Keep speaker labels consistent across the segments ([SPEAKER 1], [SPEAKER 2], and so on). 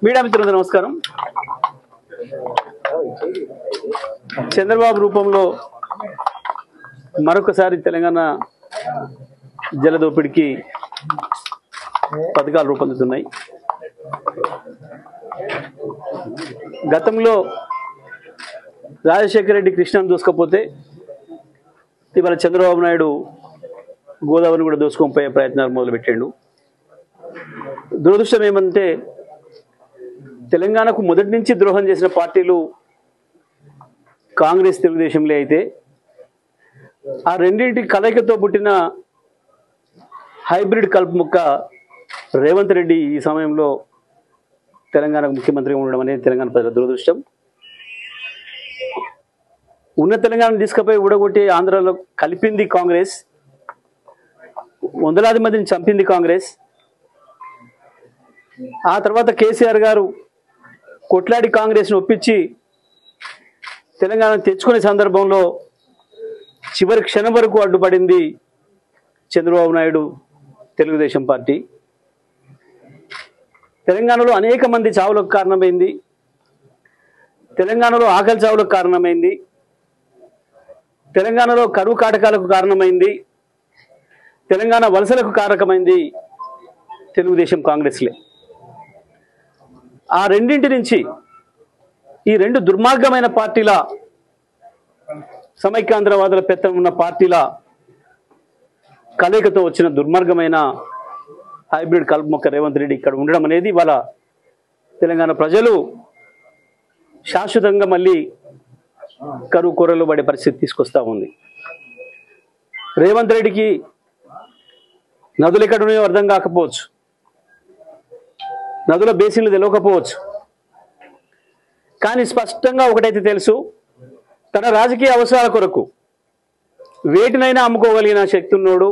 [SPEAKER 1] Media మిత్రులందరూ నమస్కారం. చంద్రబాబు రూపంలో మరొకసారి తెలంగాణ జలదోపిడికి పథకాలు రూపొందుతున్నాయి. గతంలో రాజశేఖర రెడ్డి కృష్ణను దూసుకపోతే ఇవాళ చంద్రబాబు నాయుడు గోదావరిని కూడా దోసుకొని పోయే ప్రయత్నాలు మొదలుపెట్టాడు. దురదృష్టం ఏమంటే తెలంగాణకు మొదటి నుంచి ద్రోహం చేసిన పార్టీలు కాంగ్రెస్, తెలుగుదేశంలో అయితే ఆ రెండింటి కలయికతో పుట్టిన హైబ్రిడ్ కలుపు ముక్క రేవంత్ రెడ్డి ఈ సమయంలో తెలంగాణకు ముఖ్యమంత్రిగా ఉండడం అనేది తెలంగాణ ప్రజల దురదృష్టం. ఉన్న తెలంగాణను తీసుకుపోయి ఊడగొట్టి ఆంధ్రాలో కలిపింది కాంగ్రెస్, వందలాది మందిని చంపింది కాంగ్రెస్. ఆ తర్వాత కేసీఆర్ గారు కొట్లాడి కాంగ్రెస్ను ఒప్పించి తెలంగాణ తెచ్చుకునే సందర్భంలో చివరి క్షణం వరకు అడ్డుపడింది చంద్రబాబు నాయుడు, తెలుగుదేశం పార్టీ. తెలంగాణలో అనేక మంది చావులకు కారణమైంది, తెలంగాణలో ఆకలి చావులకు కారణమైంది, తెలంగాణలో కరువు కాటకాలకు కారణమైంది, తెలంగాణ వలసలకు కారకమైంది తెలుగుదేశం, కాంగ్రెస్లే. ఆ రెండింటి నుంచి ఈ రెండు దుర్మార్గమైన పార్టీల, సమైక్యాంధ్రవాదుల పెత్తనం ఉన్న పార్టీల కలయికతో వచ్చిన దుర్మార్గమైన హైబ్రిడ్ కలుపు మొక్క రేవంత్ రెడ్డి ఇక్కడ ఉండడం అనేది వాళ్ళ తెలంగాణ ప్రజలు శాశ్వతంగా మళ్ళీ కరువు కూరలు పడే పరిస్థితి తీసుకొస్తా ఉంది. రేవంత్ రెడ్డికి నదులు ఎక్కడ ఉన్నాయో అర్థం కాకపోవచ్చు, నదుల బేసిన్లు తెలియకపోవచ్చు, కానీ స్పష్టంగా ఒకటైతే తెలుసు, తన రాజకీయ అవసరాల కొరకు వేటినైనా అమ్ముకోగలిగిన శక్తి ఉన్నవాడు,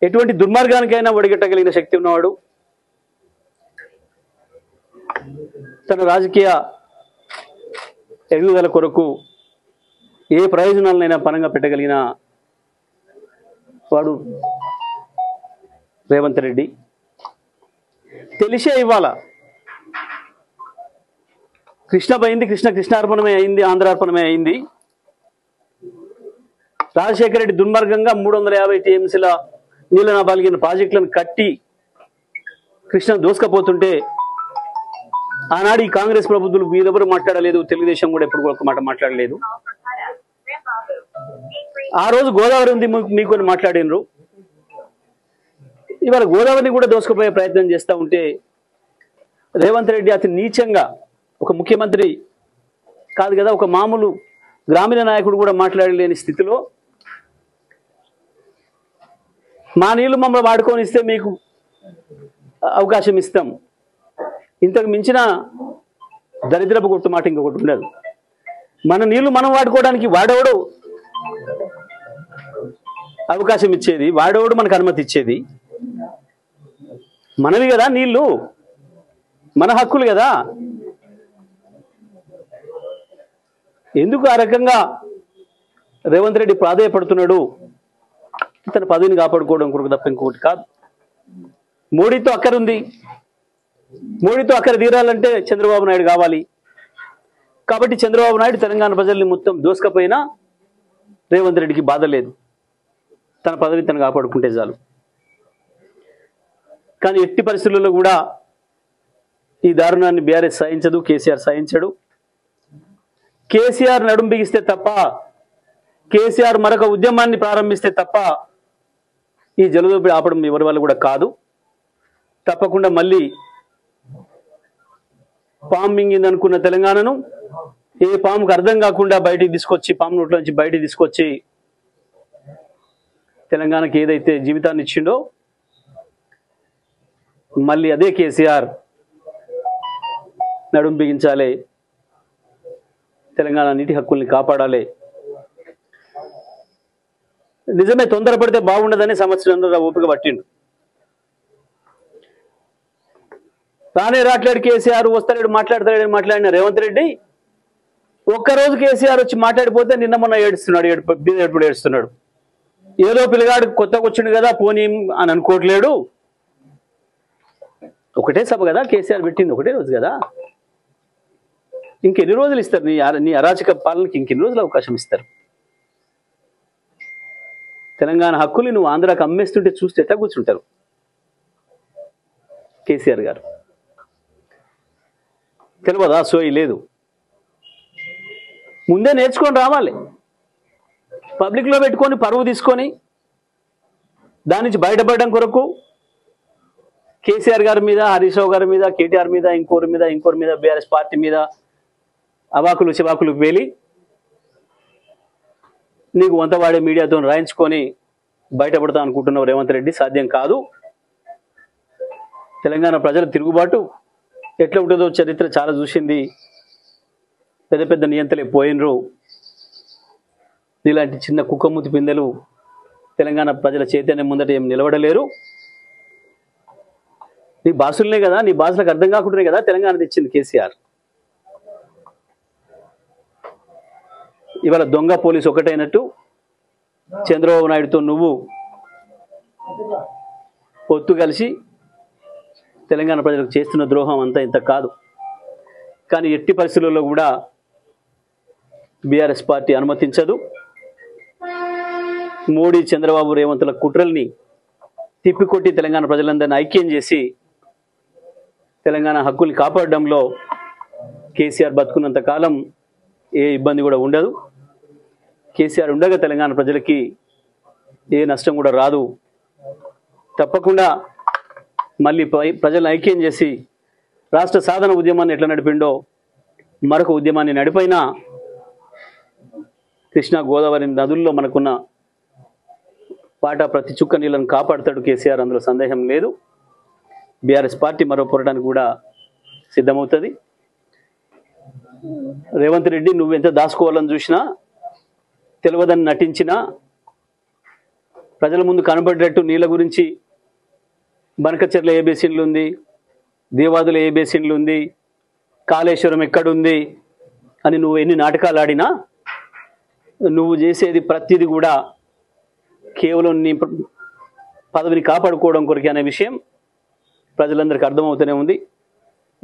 [SPEAKER 1] ఎటువంటి దుర్మార్గానికైనా ఒడిగట్టగలిగిన శక్తి ఉన్నవాడు, తన రాజకీయ ఎదుగుదల కొరకు ఏ ప్రయోజనాలనైనా పరంగా పెట్టగలిగిన వాడు రేవంత్ రెడ్డి. తెలిసే ఇవ్వాల కృష్ణ పోయింది, కృష్ణార్పణమే అయింది, ఆంధ్రార్పణమే అయింది. రాజశేఖర రెడ్డి దుర్మార్గంగా 350 టీఎంసీల నీళ్ళ బాలిగిన ప్రాజెక్టులను కట్టి కృష్ణ దోసుకపోతుంటే ఆనాడు ఈ కాంగ్రెస్ ప్రభుత్వాలు మీరెవరు మాట్లాడలేదు, తెలుగుదేశం కూడా ఎప్పుడు ఒక మాట మాట్లాడలేదు. ఆ రోజు గోదావరి ఉంది మీకు మాట్లాడినరు, ఇవాళ గోదావరిని కూడా దోసుకుపోయే ప్రయత్నం చేస్తూ ఉంటే రేవంత్ రెడ్డి అతి నీచంగా, ఒక ముఖ్యమంత్రి కాదు కదా, ఒక మామూలు గ్రామీణ నాయకుడు కూడా మాట్లాడలేని స్థితిలో మా నీళ్లు మమ్మల్ని వాడుకొని ఇస్తే మీకు అవకాశం ఇస్తాం, ఇంతకు మించిన దరిద్రపు కొట్టు మాట ఇంకొకటి ఉండదు. మన నీళ్లు మనం వాడుకోవడానికి వాడేవాడు అవకాశం ఇచ్చేది, వాడేవాడు మనకు అనుమతి ఇచ్చేది. మనవి కదా నీళ్లు, మన హక్కులు కదా. ఎందుకు ఆ రకంగా రేవంత్ రెడ్డి ప్రాధేయపడుతున్నాడు? తన పదవిని కాపాడుకోవడం కొరకు తప్ప ఇంకొకటి కాదు. మోడీతో అక్కరుంది, మోడీతో అక్కర తీరాలంటే చంద్రబాబు నాయుడు కావాలి. కాబట్టి చంద్రబాబు నాయుడు తెలంగాణ ప్రజల్ని మొత్తం దోసుకపోయినా రేవంత్ రెడ్డికి బాధ లేదు, తన పదవి తను కాపాడుకుంటే చాలు. కానీ ఎట్టి పరిస్థితుల్లో కూడా ఈ దారుణాన్ని బీఆర్ఎస్ సహించదు, కేసీఆర్ సహించడు. కేసీఆర్ నడుం బిగిస్తే తప్ప, కేసీఆర్ మరొక ఉద్యమాన్ని ప్రారంభిస్తే తప్ప ఈ జలదోపిడి ఆపడం ఎవరి వల్ల కూడా కాదు. తప్పకుండా మళ్ళీ పాము మింగింది అనుకున్న తెలంగాణను ఏ పాముకు అర్థం కాకుండా బయటికి తీసుకొచ్చి, పాము నోట్ల నుంచి బయటికి తీసుకొచ్చి తెలంగాణకి ఏదైతే జీవితాన్ని ఇచ్చిండో మళ్ళీ అదే కేసీఆర్ నడుం బిగించాలి, తెలంగాణ నీటి హక్కుల్ని కాపాడాలి. నిజమే తొందరపడితే బాగుండదని సంవత్సరంలో ఓపిక పట్టిండు. తానే రాట్లాడు కేసీఆర్, వస్తాడు మాట్లాడతాడని మాట్లాడిన రేవంత్ రెడ్డి ఒక్కరోజు కేసీఆర్ వచ్చి మాట్లాడిపోతే నిన్న మొన్న ఏడుస్తున్నాడు, ఎప్పుడు ఏడుస్తున్నాడు. ఏదో పిల్లగాడు కొత్తగా వచ్చిండు కదా పోనీ అని అనుకోవట్లేడు. ఒకటే సభ కదా కేసీఆర్ పెట్టింది, ఒకటే రోజు కదా. ఇంకెన్ని రోజులు ఇస్తారు నీ అరాచక పాలనకి? ఇంకెన్ని రోజులు అవకాశం ఇస్తారు? తెలంగాణ హక్కుల్ని నువ్వు ఆంధ్రాకి అమ్మేస్తుంటే చూస్తే ఎట్లా కూర్చుంటారు కేసీఆర్ గారు? తెలియదా? సోయి లేదు. ముందే నేర్చుకొని రావాలి. పబ్లిక్లో పెట్టుకొని పరువు తీసుకొని దాని నుంచి బయటపడడం కొరకు కేసీఆర్ గారి మీద, హరీష్ రావు గారి మీద, కేటీఆర్ మీద, ఇంకోరి మీద బీఆర్ఎస్ పార్టీ మీద అవాకులు చివాకులు వేలి నీకు వంతవాడే మీడియాతో రాయించుకొని బయటపడతా అనుకుంటున్నావు రేవంత్ రెడ్డి. సాధ్యం కాదు. తెలంగాణ ప్రజల తిరుగుబాటు ఎట్లా ఉంటుందో చరిత్ర చాలా చూసింది. పెద్ద పెద్ద నియంతలే పోయినరు. ఇలాంటి చిన్న కుక్కమూతి పిందెలు తెలంగాణ ప్రజల చైతన్యం ముందట ఏం నిలబడలేరు. నీ భాషలనే కదా, నీ భాషలకు అర్థం కాకుండానే కదా తెలంగాణ తెచ్చింది కేసీఆర్. ఇవాళ దొంగ పోలీసు ఒకటైనట్టు చంద్రబాబు నాయుడుతో నువ్వు పొత్తు కలిసి తెలంగాణ ప్రజలకు చేస్తున్న ద్రోహం అంతా ఇంత కాదు. కానీ ఎట్టి పరిస్థితుల్లో కూడా బీఆర్ఎస్ పార్టీ అనుమతించదు. మోడీ, చంద్రబాబు, రేవంతుల కుట్రల్ని తిప్పికొట్టి తెలంగాణ ప్రజలందరినీ ఐక్యం చేసి తెలంగాణ హక్కుల్ని కాపాడడంలో కేసీఆర్ బతుకున్నంత కాలం ఏ ఇబ్బంది కూడా ఉండదు. కేసీఆర్ ఉండగా తెలంగాణ ప్రజలకి ఏ నష్టం కూడా రాదు. తప్పకుండా మళ్ళీ ప్రజలను ఐక్యం చేసి రాష్ట్ర సాధన ఉద్యమాన్ని ఎట్లా నడిపిండో మరొక ఉద్యమాన్ని నడిపైనా కృష్ణా, గోదావరి నదుల్లో మనకున్న పాట ప్రతి చుక్క నీళ్ళను కాపాడుతాడు కేసీఆర్, అందులో సందేహం లేదు. బీఆర్ఎస్ పార్టీ మరో పోరాటానికి కూడా సిద్ధమవుతుంది. రేవంత్ రెడ్డి నువ్వెంత దాచుకోవాలని చూసినా, తెలియదని నటించినా, ప్రజల ముందు కనబడేటట్టు నీళ్ళ గురించి బనకచెర్ల ఏ బేసిన్లు ఉంది, దేవాదుల ఏ బేసిన్లు ఉంది, కాళేశ్వరం ఎక్కడుంది అని నువ్వు ఎన్ని నాటకాలు ఆడినా నువ్వు చేసేది ప్రతిదీ కూడా కేవలం నీ పదవిని కాపాడుకోవడం కొరకే అనే విషయం ప్రజలందరికీ అర్థమవుతూనే ఉంది.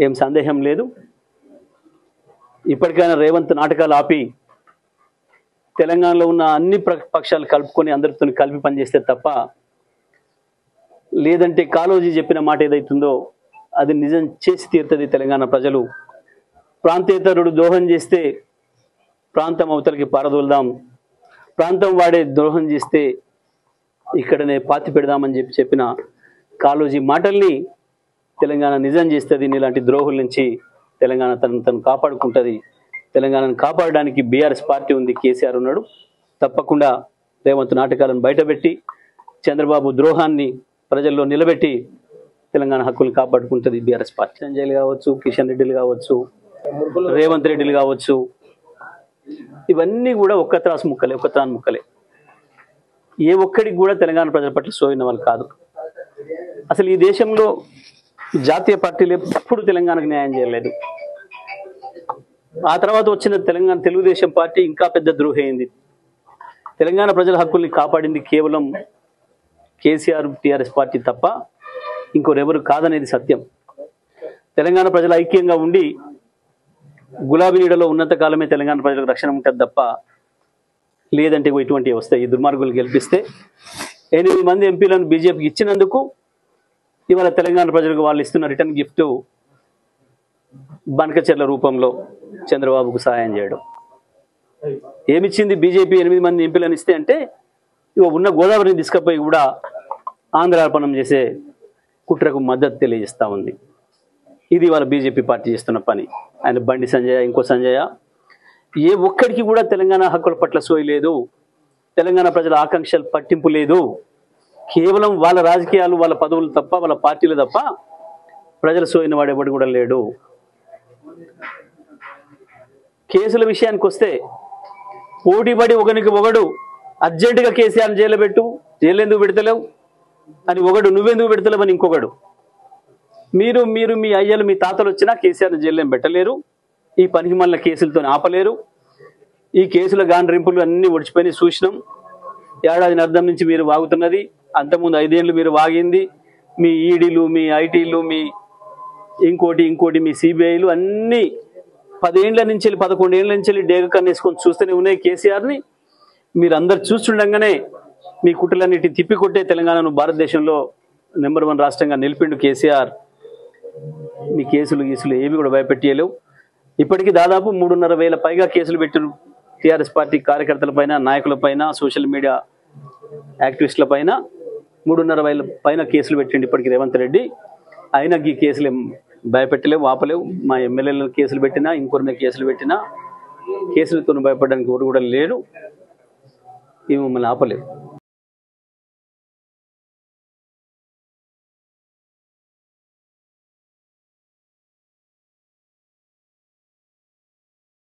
[SPEAKER 1] ఏం సందేహం లేదు. ఇప్పటికైనా రేవంత్ నాటకాలు ఆపి తెలంగాణలో ఉన్న అన్ని పక్షాలు కలుపుకొని అందరితో కలిపి పనిచేస్తే తప్ప, లేదంటే కాళోజీ చెప్పిన మాట ఏదైతుందో అది నిజం చేసి తీరుతుంది తెలంగాణ ప్రజలు. ప్రాంతేతరుడు ద్రోహం చేస్తే ప్రాంతం అవతలకి పారదోలుదాం, ప్రాంతం వాడే ద్రోహం చేస్తే ఇక్కడనే పాతి పెడదామని చెప్పిన కాళోజీ మాటల్ని తెలంగాణ నిజం చేస్తుంది. ఇలాంటి ద్రోహుల నుంచి తెలంగాణ తను కాపాడుకుంటుంది. తెలంగాణను కాపాడడానికి బీఆర్ఎస్ పార్టీ ఉంది, కేసీఆర్ ఉన్నాడు. తప్పకుండా రేవంత్ నాటకాలను బయటపెట్టి చంద్రబాబు ద్రోహాన్ని ప్రజల్లో నిలబెట్టి తెలంగాణ హక్కుల్ని కాపాడుకుంటుంది బీఆర్ఎస్ పార్టీ. సంజయ్లు కావచ్చు, కిషన్ రెడ్డిలు కావచ్చు, రేవంత్ రెడ్డిలు కావచ్చు, ఇవన్నీ కూడా ఒక్క త్రాసు ముక్కలే. ఏ ఒక్కడికి కూడా తెలంగాణ ప్రజల పట్ల సోయిన వాళ్ళు కాదు. అసలు ఈ దేశంలో జాతీయ పార్టీలు ఎప్పుడు తెలంగాణకు న్యాయం చేయలేదు. ఆ తర్వాత వచ్చిన తెలుగుదేశం పార్టీ ఇంకా పెద్ద ద్రోహి అయింది. తెలంగాణ ప్రజల హక్కుల్ని కాపాడింది కేవలం కేసీఆర్, టీఆర్ఎస్ పార్టీ తప్ప ఇంకోరెవరు కాదనేది సత్యం. తెలంగాణ ప్రజలు ఐక్యంగా ఉండి గులాబీ నీడలో ఉన్నంత కాలమే తెలంగాణ ప్రజలకు రక్షణ ఉంటుంది తప్ప, లేదంటే ఇటువంటి వస్తాయి. ఈ దుర్మార్గులు గెలిపిస్తే 8 మంది ఎంపీలను బీజేపీకి ఇచ్చినందుకు ఇవాళ తెలంగాణ ప్రజలకు వాళ్ళు ఇస్తున్న రిటర్న్ గిఫ్ట్ బనకచెర్ల రూపంలో చంద్రబాబుకు సహాయం చేయడం. ఏమిచ్చింది బీజేపీ? 8 మంది ఎంపీలను ఇస్తే అంటే ఉన్న గోదావరిని తీసుకుపోయి కూడా ఆంధ్రార్పణం చేసే కుట్రకు మద్దతు తెలియజేస్తూ ఉంది. ఇది వాళ్ళ బీజేపీ పార్టీ చేస్తున్న పని. ఆయన బండి సంజయ్, ఇంకో సంజయ్, ఏ ఒక్కడికి కూడా తెలంగాణ హక్కుల పట్ల సోయి లేదు. తెలంగాణ ప్రజల ఆకాంక్షలు పట్టింపు లేదు. కేవలం వాళ్ళ రాజకీయాలు, వాళ్ళ పదవులు తప్ప, వాళ్ళ పార్టీలు తప్ప ప్రజల సోయిన వాడు ఎవడు కూడా లేడు. కేసుల విషయానికి వస్తే పోటీపడి ఒకడు అర్జెంటుగా కేసీఆర్ జైలు పెట్టు, జైలు ఎందుకు పెడతలేవు అని ఒకడు, నువ్వెందుకు పెడతలేవు అని ఇంకొకడు. మీరు మీ అయ్యలు, మీ తాతలు వచ్చినా కేసీఆర్ని జైలు ఏం పెట్టలేరు. ఈ పనికి మళ్ళీ కేసులతో ఆపలేరు. ఈ కేసుల గాండ్రింపులు అన్నీ ఒడిచిపోయి చూసినాం. ఏడాది అర్థం నుంచి మీరు వాగుతున్నది, అంతకుముందు 5 ఏళ్ళు మీరు వాగింది. మీ ఈడీలు, మీ ఐటీలు, మీ ఇంకోటి మీ సిబిఐలు అన్నీ 10 ఏళ్ల నుంచి 11 ఏళ్ల నుంచి డేగ కన్నేసుకొని చూస్తూనే ఉన్నాయి కేసీఆర్ని. మీరు అందరు చూస్తుండగానే మీ కుట్రలన్నిటిని తిప్పికొట్టే తెలంగాణను భారతదేశంలో నెంబర్ 1 రాష్ట్రంగా నిలిపిండు కేసీఆర్. మీ కేసులు ఏవి కూడా భయపెట్టలేవు. ఇప్పటికీ దాదాపు 3,500 పైగా కేసులు పెట్టారు టీఆర్ఎస్ పార్టీ కార్యకర్తలపైన, నాయకులపైన, సోషల్ మీడియా యాక్టివిస్టులపైన 3,500 పైన కేసులు పెట్టిండు ఇప్పటికీ రేవంత్ రెడ్డి. అయినా ఈ కేసులు భయపెట్టలేవు, ఆపలేవు. మా ఎమ్మెల్యేలను కేసులు పెట్టినా, ఇంకొన్ని కేసులు పెట్టినా కేసులతో భయపడడానికి ఎవరు కూడా లేడు. ఇవి మమ్మల్ని ఆపలేవు.